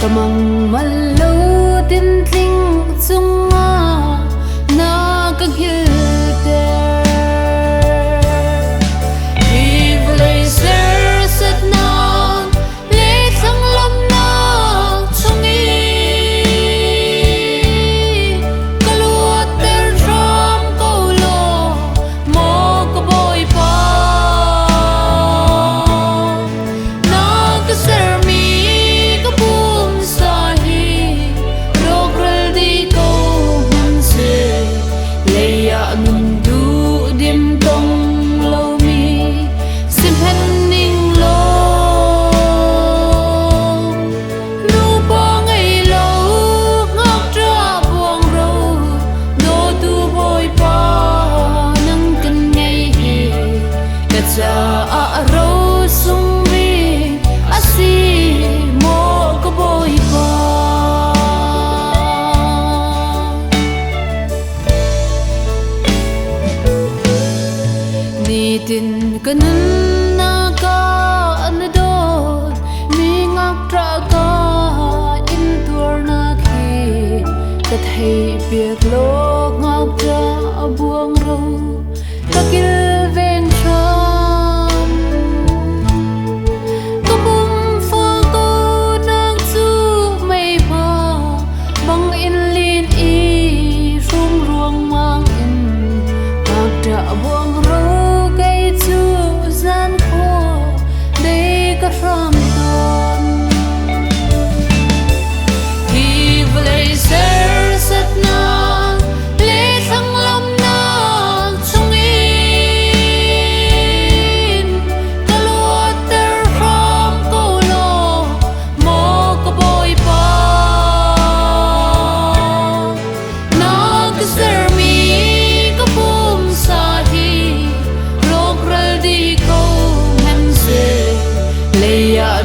Kamang malo tin tling sunga na kaghilter Rivlay ser sat na late lang lam na chungi Kaluat ter drum kolo mo kaboy pa Nagkaser sa araw sumbi asi mo kaboy pa nitin kanan na ka anadot mingak traga intur na ki kathai piak lok ngak tra abuang ro kakil veng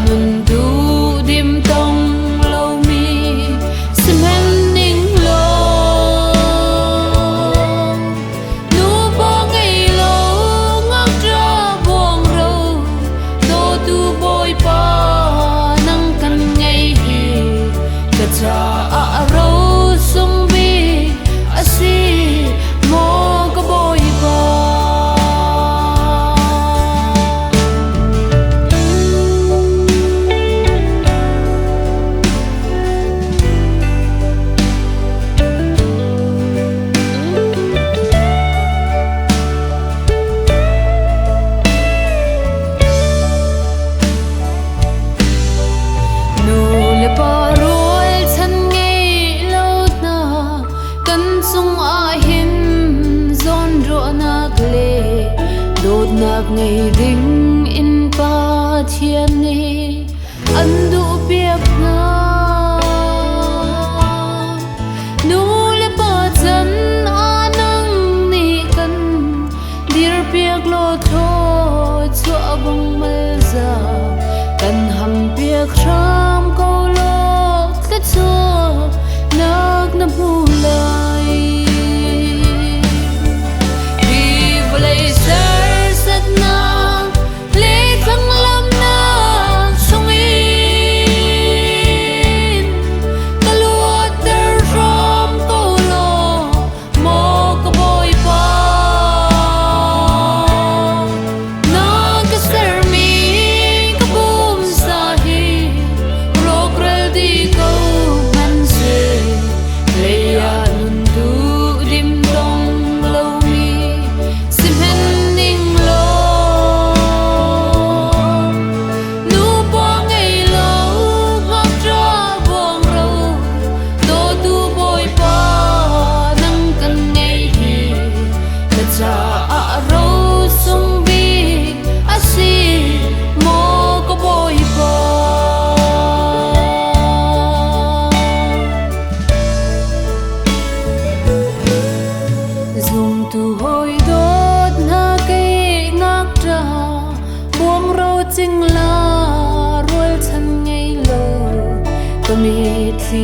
Nundu dim tong lâu mi sim hen ning lo nu bong ngày lâu ngak tra buông râu do tu boy pa nang kan ngày hi ka cha a râu sung bi asi mo ka boy pa đột nạc ngày đinh in pa thiên ni ăn đủ biết nga nu le pa chân anang ni kan dir piak lo tho chua bang mal za kan ham piak ram ko lo ka chua nak na bulai chinh la rual chan ngei lo to mi thi